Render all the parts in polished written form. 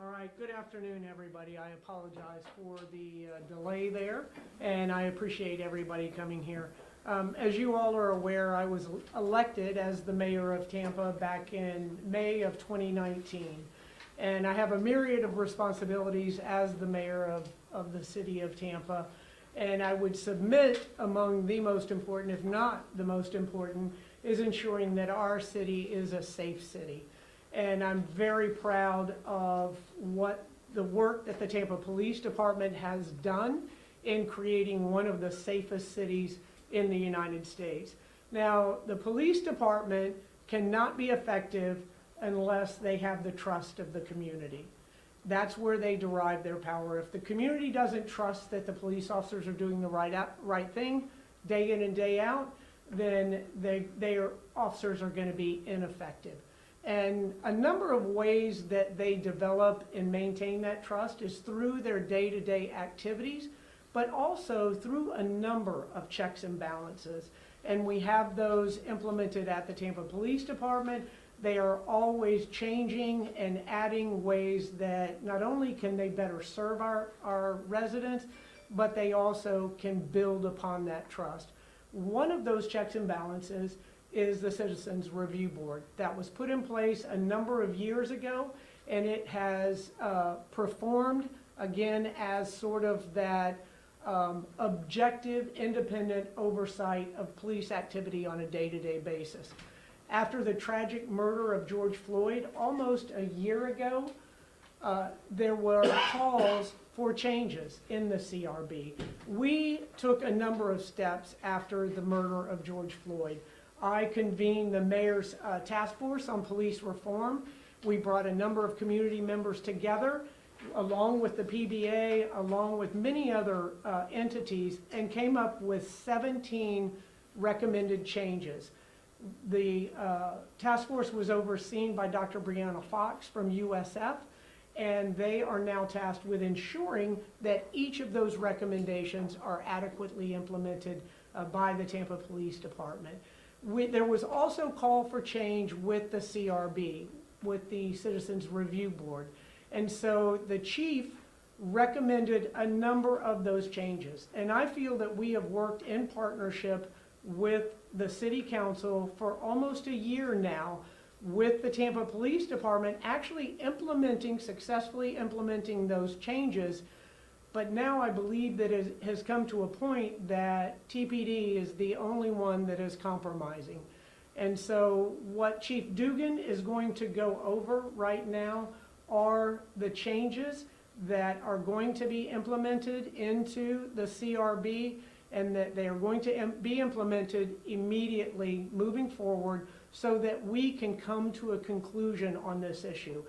All right, good afternoon, everybody. I apologize for the delay there, and I appreciate everybody coming here. As you all are aware, I was elected as the mayor of Tampa back in May of 2019. And I have a myriad of responsibilities as the mayor of the city of Tampa. And I would submit among the most important, if not the most important, is ensuring that our city is a safe city. And I'm very proud of what the work that the Tampa Police Department has done in creating one of the safest cities in the United States. Now, the police department cannot be effective unless they have the trust of the community. That's where they derive their power. If the community doesn't trust that the police officers are doing the right thing day in and day out, then their officers are going to be ineffective. And a number of ways that they develop and maintain that trust is through their day-to-day activities, but also through a number of checks and balances. And we have those implemented at the Tampa Police Department. They are always changing and adding ways that not only can they better serve our residents, but they also can build upon that trust. One of those checks and balances is the Citizens Review Board that was put in place a number of years ago, and it has performed again as sort of that objective, independent oversight of police activity on a day-to-day basis. After the tragic murder of George Floyd almost a year ago, there were calls for changes in the CRB. We took a number of steps after the murder of George Floyd. I convened the mayor's task force on police reform. We brought a number of community members together, along with the PBA, along with many other entities, and came up with 17 recommended changes. The task force was overseen by Dr. Brianna Fox from USF, and they are now tasked with ensuring that each of those recommendations are adequately implemented by the Tampa Police Department. There was also call for change with the CRB, with the Citizens Review Board. And so the chief recommended a number of those changes. And I feel that we have worked in partnership with the city council for almost a year now with the Tampa Police Department actually successfully implementing those changes. But now I believe that it has come to a point that TPD is the only one that is compromising. And so what Chief Dugan is going to go over right now are the changes that are going to be implemented into the CRB, and that they are going to be implemented immediately moving forward so that we can come to a conclusion on this issue.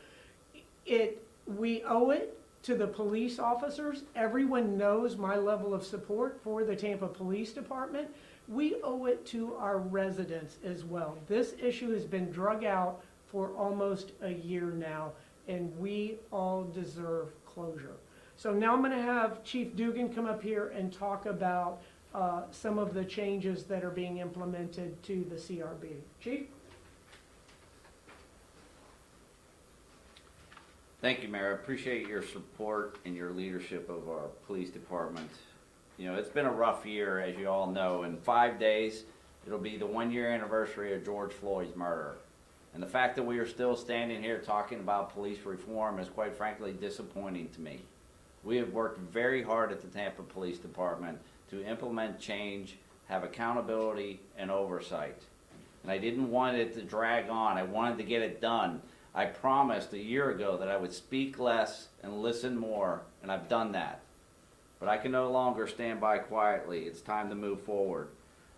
We owe it to the police officers. Everyone knows my level of support for the Tampa Police Department. We owe it to our residents as well. This issue has been drug out for almost a year now, and we all deserve closure. So now I'm going to have Chief Dugan come up here and talk about some of the changes that are being implemented to the CRB. Chief? Thank you, Mayor. I appreciate your support and your leadership of our police department. You know, it's been a rough year, as you all know. In 5 days, it'll be the 1-year anniversary of George Floyd's murder. And the fact that we are still standing here talking about police reform is quite frankly disappointing to me. We have worked very hard at the Tampa Police Department to implement change, have accountability and oversight. And I didn't want it to drag on. I wanted to get it done. I promised a year ago that I would speak less and listen more, and I've done that. But I can no longer stand by quietly. It's time to move forward.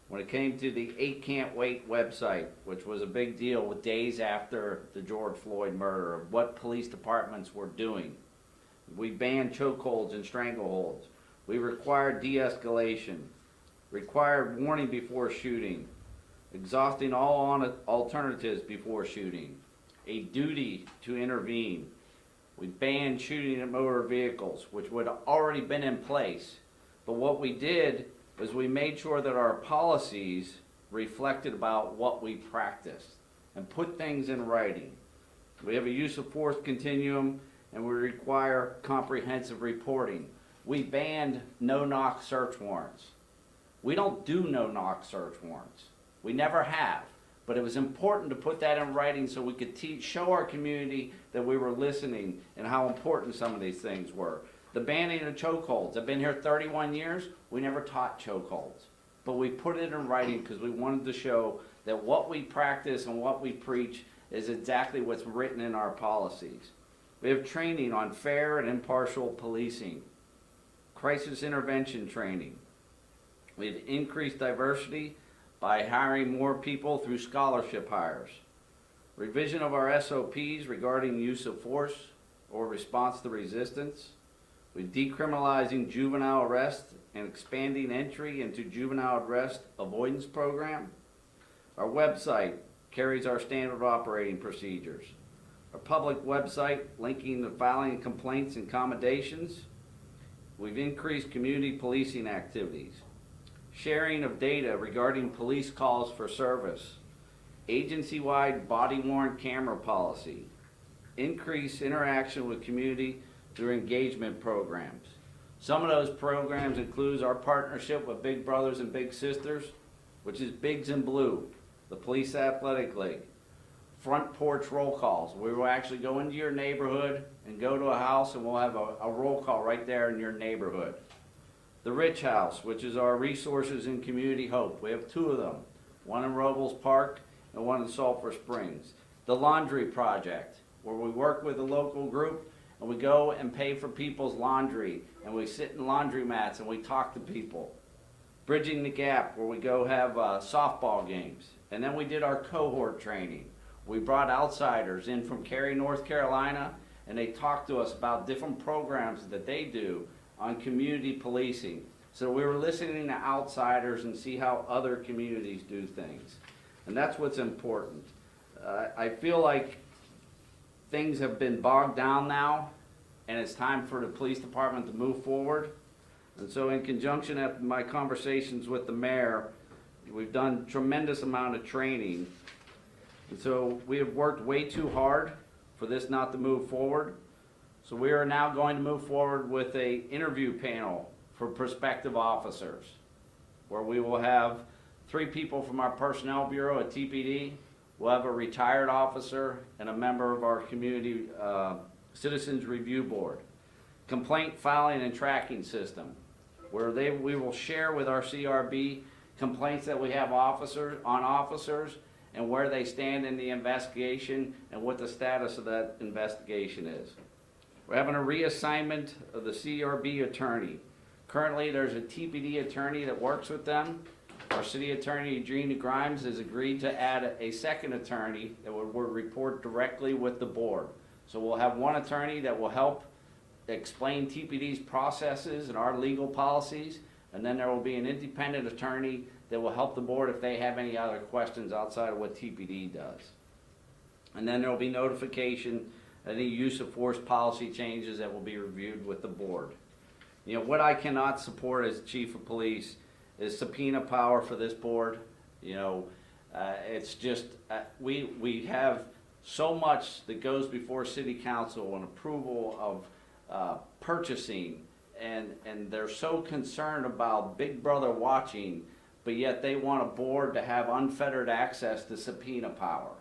When it came to the 8 Can't Wait website, which was a big deal with days after the George Floyd murder, of what police departments were doing, we banned chokeholds and strangleholds. We required de-escalation, required warning before shooting, exhausting all alternatives before shooting, a duty to intervene. We banned shooting at motor vehicles, which would have already been in place. But what we did was we made sure that our policies reflected about what we practiced and put things in writing. We have a use of force continuum, and we require comprehensive reporting. We banned no-knock search warrants. We don't do no-knock search warrants. We never have. But it was important to put that in writing so we could show our community that we were listening and how important some of these things were. The banning of chokeholds. I've been here 31 years. We never taught chokeholds. But we put it in writing because we wanted to show that what we practice and what we preach is exactly what's written in our policies. We have training on fair and impartial policing, crisis intervention training. We've increased diversity by hiring more people through scholarship hires. Revision of our SOPs regarding use of force or response to resistance. We're decriminalizing juvenile arrest and expanding entry into juvenile arrest avoidance program. Our website carries our standard operating procedures. Our public website linking the filing of complaints and accommodations. We've increased community policing activities. Sharing of data regarding police calls for service, agency-wide body-worn camera policy, increased interaction with community through engagement programs. Some of those programs include our partnership with Big Brothers and Big Sisters, which is Bigs in Blue, the Police Athletic League, front porch roll calls. We will actually go into your neighborhood and go to a house and we'll have a roll call right there in your neighborhood. The Rich House, which is our resources and community hope. We have two of them, one in Robles Park and one in Sulphur Springs. The Laundry Project, where we work with a local group and we go and pay for people's laundry and we sit in laundromats and we talk to people. Bridging the Gap, where we go have softball games. And then we did our cohort training. We brought outsiders in from Cary, North Carolina, and they talked to us about different programs that they do on community policing. So we were listening to outsiders and see how other communities do things. And that's what's important. I feel like things have been bogged down now, and it's time for the police department to move forward. And so in conjunction with my conversations with the mayor, we've done tremendous amount of training. And so we have worked way too hard for this not to move forward. So we are now going to move forward with an interview panel for prospective officers, where we will have 3 people from our Personnel Bureau at TPD. We'll have a retired officer and a member of our community Citizens Review Board. Complaint filing and tracking system, where we will share with our CRB complaints that we have on officers and where they stand in the investigation and what the status of that investigation is. We're having a reassignment of the CRB attorney. Currently, there's a TPD attorney that works with them. Our city attorney, Gina Grimes, has agreed to add a second attorney that would report directly with the board. So we'll have one attorney that will help explain TPD's processes and our legal policies, and then there will be an independent attorney that will help the board if they have any other questions outside of what TPD does. And then there will be notification of any use of force policy changes that will be reviewed with the board. You know, what I cannot support as chief of police is subpoena power for this board. You know, it's just, we have so much that goes before city council and approval of purchasing, and they're so concerned about Big Brother watching, but yet they want a board to have unfettered access to subpoena power.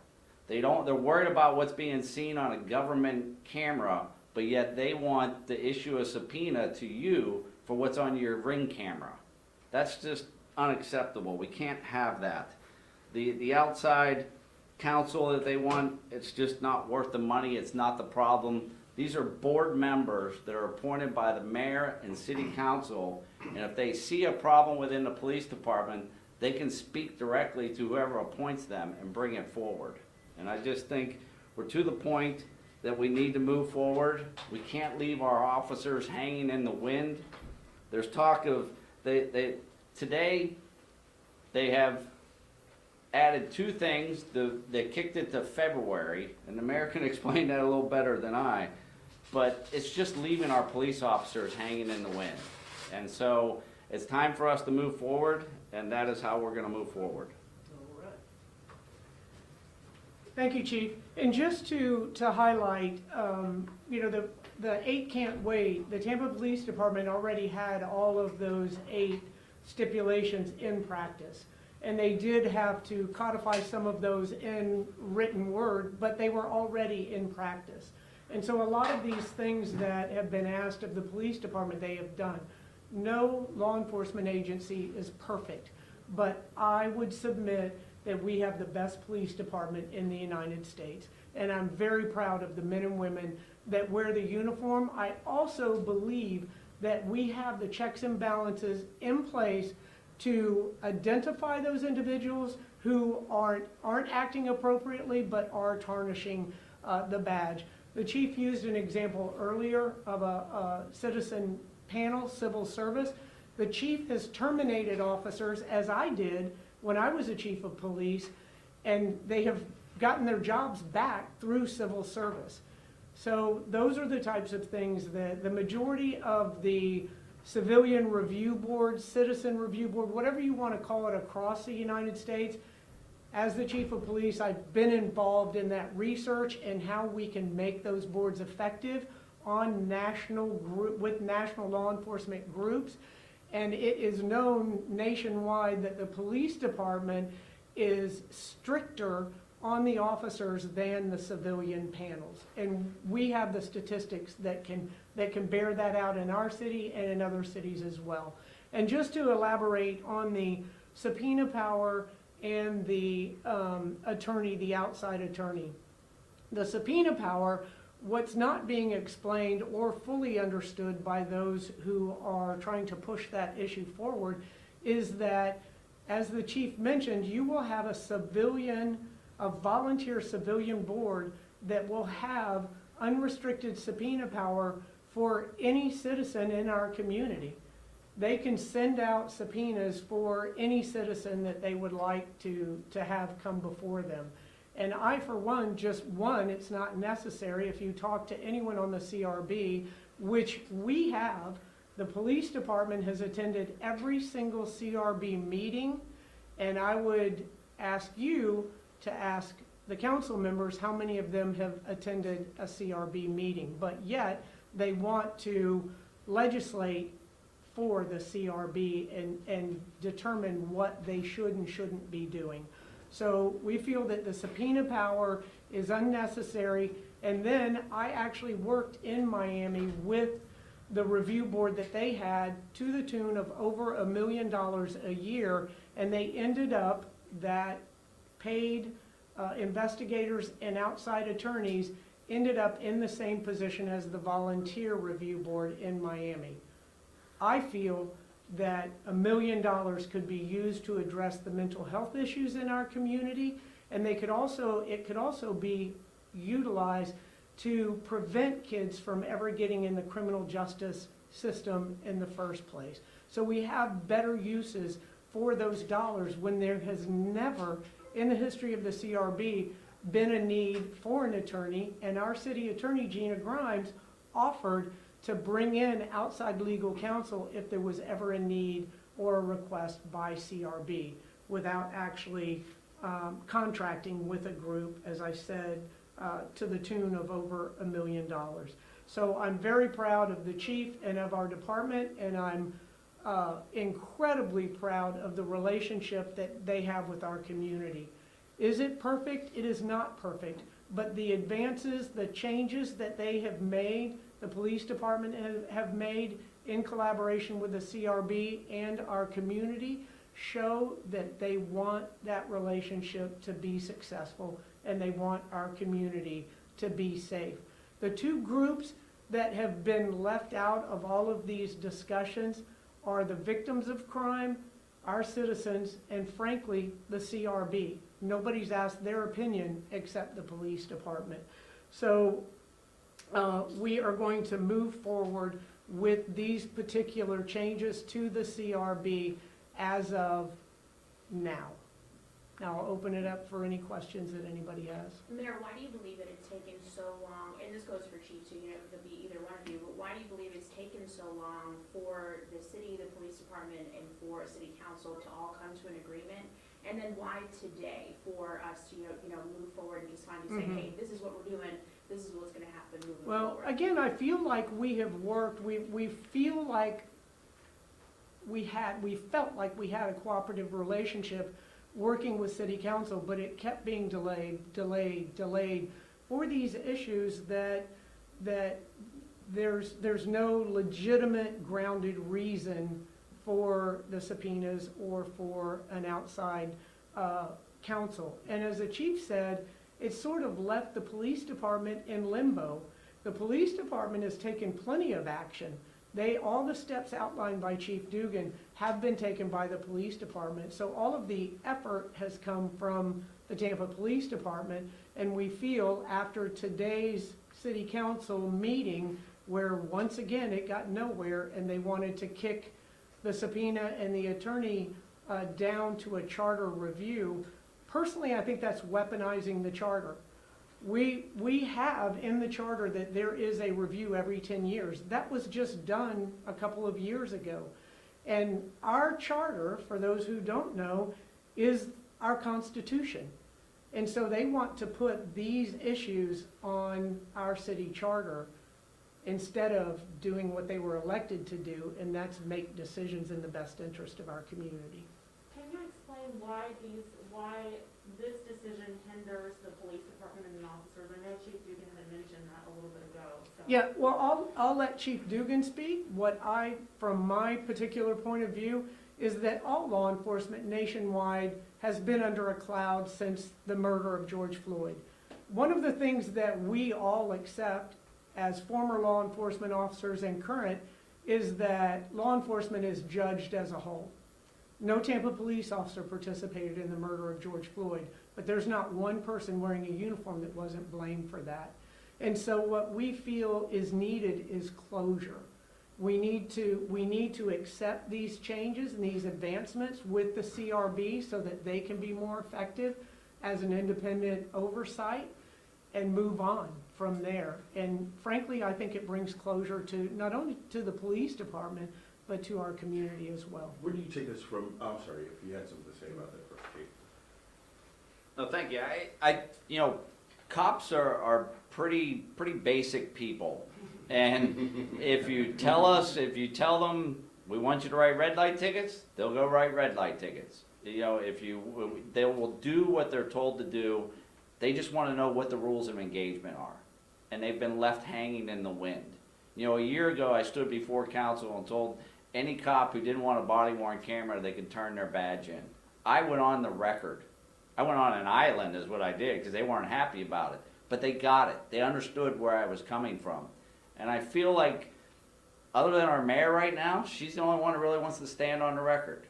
They're worried about what's being seen on a government camera, but yet they want to issue a subpoena to you for what's on your Ring camera. That's just unacceptable. We can't have that. The outside counsel that they want, it's just not worth the money. It's not the problem. These are board members that are appointed by the mayor and city council, and if they see a problem within the police department, they can speak directly to whoever appoints them and bring it forward. And I just think we're to the point that we need to move forward. We can't leave our officers hanging in the wind. There's talk of, today they have added 2 things. They kicked it to February, and the mayor can explain that a little better than I, but it's just leaving our police officers hanging in the wind. And so it's time for us to move forward, and that is how we're going to move forward. All right. Thank you, Chief. And just to highlight, you know, the 8 can't wait, the Tampa Police Department already had all of those 8 stipulations in practice. And they did have to codify some of those in written word, but they were already in practice. And so a lot of these things that have been asked of the police department, they have done. No law enforcement agency is perfect, but I would submit that we have the best police department in the United States. And I'm very proud of the men and women that wear the uniform. I also believe that we have the checks and balances in place to identify those individuals who aren't acting appropriately but are tarnishing the badge. The chief used an example earlier of a citizen panel, civil service. The chief has terminated officers, as I did when I was a chief of police, and they have gotten their jobs back through civil service. So those are the types of things that the majority of the civilian review board, citizen review board, whatever you want to call it across the United States, as the chief of police, I've been involved in that research and how we can make those boards effective on with national law enforcement groups. And it is known nationwide that the police department is stricter on the officers than the civilian panels. And we have the statistics that can bear that out in our city and in other cities as well. And just to elaborate on the subpoena power and the attorney, the outside attorney. The subpoena power, what's not being explained or fully understood by those who are trying to push that issue forward, is that, as the chief mentioned, you will have a volunteer civilian board that will have unrestricted subpoena power for any citizen in our community. They can send out subpoenas for any citizen that they would like to have come before them. And I, for one, it's not necessary. If you talk to anyone on the CRB, which we have, the police department has attended every single CRB meeting, and I would ask you to ask the council members how many of them have attended a CRB meeting, but yet they want to legislate for the CRB and determine what they should and shouldn't be doing. So we feel that the subpoena power is unnecessary. And then I actually worked in Miami with the review board that they had to the tune of over $1 million a year, and they ended up that paid investigators and outside attorneys ended up in the same position as the volunteer review board in Miami. I feel that $1 million could be used to address the mental health issues in our community, and it could also be utilized to prevent kids from ever getting in the criminal justice system in the first place. So we have better uses for those dollars when there has never in the history of the CRB been a need for an attorney, and our city attorney, Gina Grimes, offered to bring in outside legal counsel if there was ever a need or a request by CRB without actually contracting with a group, as I said, to the tune of over $1 million. So I'm very proud of the chief and of our department, and I'm incredibly proud of the relationship that they have with our community. Is it perfect? It is not perfect, but the advances, the changes that they have made, the police department have made in collaboration with the CRB and our community, show that they want that relationship to be successful and they want our community to be safe. The two groups that have been left out of all of these discussions are the victims of crime, our citizens, and frankly, the CRB. Nobody's asked their opinion except the police department. So we are going to move forward with these particular changes to the CRB as of now. Now I'll open it up for any questions that anybody has. Mayor, why do you believe that it's taken so long, and this goes for Chief too, it could be either one of you, but why do you believe it's taken so long for the city, the police department, and for city council to all come to an agreement? And then why today for us to, move forward and just finally say, hey, this is what we're doing, this is what's gonna happen moving Well, forward. again, I feel like we have worked, we feel like we felt like we had a cooperative relationship working with city council, but it kept being delayed for these issues that there's no legitimate grounded reason for the subpoenas or for an outside counsel. And as the chief said, it sort of left the police department in limbo. The police department has taken plenty of action. All the steps outlined by Chief Dugan have been taken by the police department. So all of the effort has come from the Tampa Police Department, and we feel after today's city council meeting, where once again it got nowhere and they wanted to kick the subpoena and the attorney down to a charter review. Personally, I think that's weaponizing the charter. We have in the charter that there is a review every 10 years. That was just done a couple of years ago. And our charter, for those who don't know, is our Constitution. And so they want to put these issues on our city charter instead of doing what they were elected to do, and that's make decisions in the best interest of our community. Can you explain why this decision hinders the police department and the officers? I know Chief Dugan had mentioned that a little bit ago. So. Yeah, well, I'll let Chief Dugan speak. From my particular point of view, is that all law enforcement nationwide has been under a cloud since the murder of George Floyd. One of the things that we all accept as former law enforcement officers and current is that law enforcement is judged as a whole. No Tampa police officer participated in the murder of George Floyd, but there's not one person wearing a uniform that wasn't blamed for that. And so what we feel is needed is closure. We need to accept these changes and these advancements with the CRB so that they can be more effective as an independent oversight and move on from there. And frankly, I think it brings closure to not only to the police department, but to our community as well. Where do you take us from? I'm sorry, if you had something to say about that first, Chief. No, thank you. Cops are pretty basic people. And if you tell them, we want you to write red light tickets, they'll go write red light tickets. They will do what they're told to do. They just want to know what the rules of engagement are. And they've been left hanging in the wind. A year ago, I stood before council and told any cop who didn't want a body-worn camera, they could turn their badge in. I went on the record. I went on an island is what I did because they weren't happy about it. But they got it. They understood where I was coming from. And I feel like, other than our mayor right now, she's the only one who really wants to stand on the record.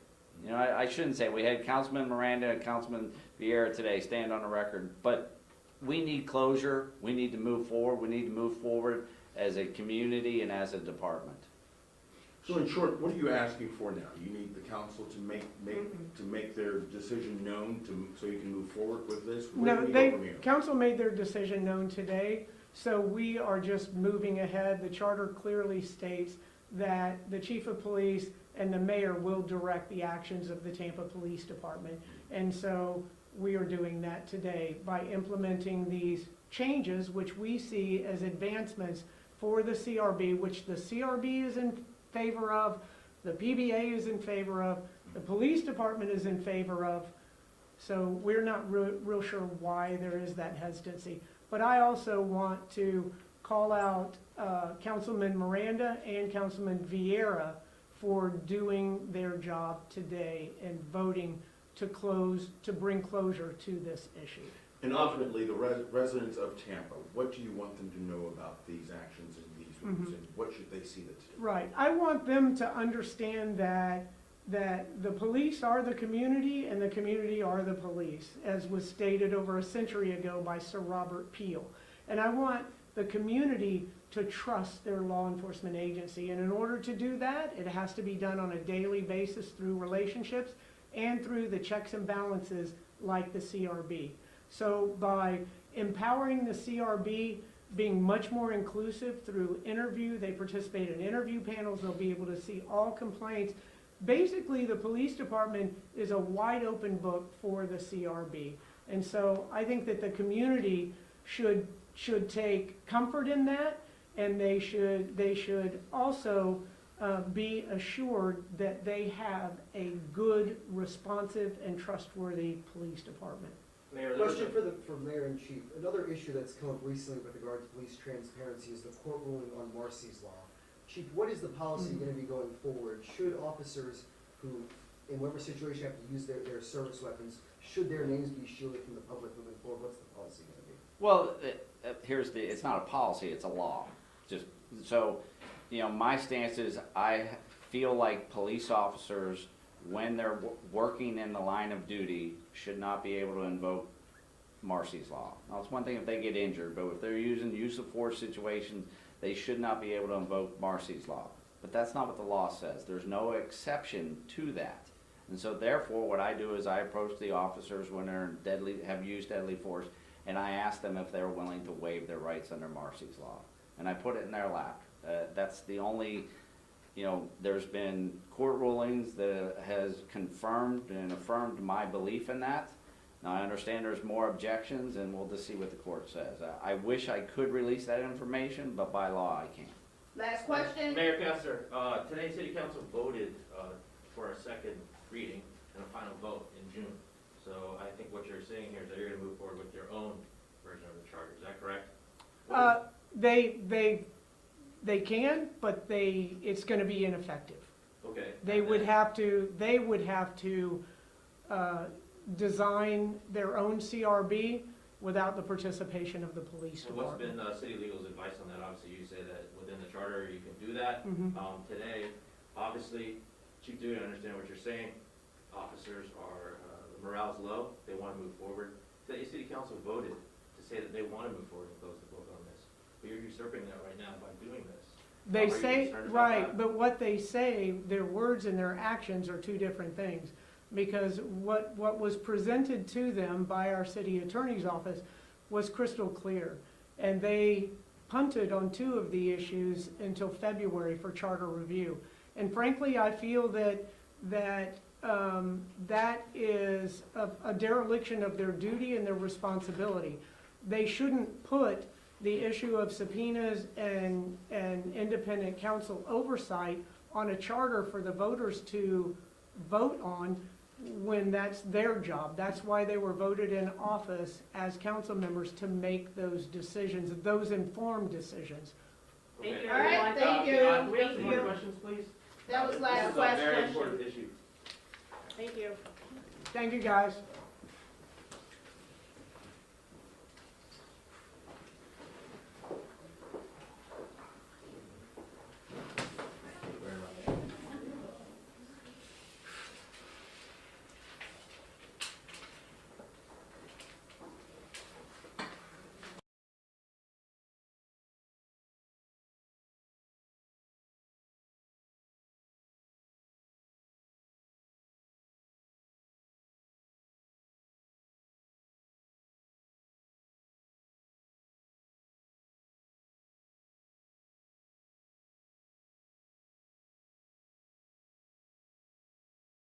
I shouldn't say, we had Councilman Miranda and Councilman Vieira today stand on the record, but we need closure. We need to move forward. We need to move forward as a community and as a department. So in short, what are you asking for now? You need the council to make their decision known so you can move forward with this? Where do we go from here? Council made their decision known today, so we are just moving ahead. The charter clearly states that the chief of police and the mayor will direct the actions of the Tampa Police Department. And so we are doing that today by implementing these changes, which we see as advancements for the CRB, which the CRB is in favor of, the PBA is in favor of, the police department is in favor of. So we're not real sure why there is that hesitancy. But I also want to call out Councilman Miranda and Councilman Vieira for doing their job today and voting to bring closure to this issue. And ultimately, the residents of Tampa, what do you want them to know about these actions and these rules, and what should they see that's different? Right. I want them to understand that the police are the community and the community are the police, as was stated over a century ago by Sir Robert Peel. And I want the community to trust their law enforcement agency. And in order to do that, it has to be done on a daily basis through relationships and through the checks and balances like the CRB. So by empowering the CRB, being much more inclusive through interview, they participate in interview panels, they'll be able to see all complaints. Basically, the police department is a wide open book for the CRB. And so I think that the community should take comfort in that, and they should also be assured that they have a good, responsive, and trustworthy police department. Mayor, Question for Mayor and Chief. Another issue that's come up recently with regard to police transparency is the court ruling on Marcy's Law. Chief, what is the policy going to be going forward? Should officers who, in whatever situation, have to use their service weapons, should their names be shielded from the public moving forward? What's the policy going to be? Well, it's not a policy, it's a law. Just, so, my stance is I feel like police officers, when they're working in the line of duty, should not be able to invoke Marcy's Law. Now, it's one thing if they get injured, but if they're using use of force situations, they should not be able to invoke Marcy's Law. But that's not what the law says. There's no exception to that. And so therefore, what I do is I approach the officers when they're have used deadly force, and I ask them if they're willing to waive their rights under Marcy's Law. And I put it in their lap. That's the only, there's been court rulings that has confirmed and affirmed my belief in that. Now, I understand there's more objections, and we'll just see what the court says. I wish I could release that information, but by law, I can't. Last question? Mayor Castor, today City Council voted for a second reading and a final vote in June. So I think what you're saying here is that you're going to move forward with your own version of the charter. Is that correct? They can, but it's gonna be ineffective. Okay. They would have to design their own CRB without the participation of the police So what's department. been City Legal's advice on that? Obviously, you say that within the charter you can do that. Mhm. Today, obviously, Chief Dugan, I understand what you're saying. Officers are, the morale's low. They want to move forward. Today, City Council voted to say that they want to move forward and close the book on this. But you're usurping that right now by doing this. They Are you say, concerned about right, that? but what they say, their words and their actions are two different things. Because what was presented to them by our city attorney's office was crystal clear. And they punted on two of the issues until February for charter review. And frankly, I feel that is a dereliction of their duty and their responsibility. They shouldn't put the issue of subpoenas and independent counsel oversight on a charter for the voters to vote on when that's their job. That's why they were voted in office as council members, to make those decisions, those informed decisions. Okay. All right, thank you. Can we have some Thank more you. questions, please? That was last This is a very question. important issue. Thank you. Thank you, guys.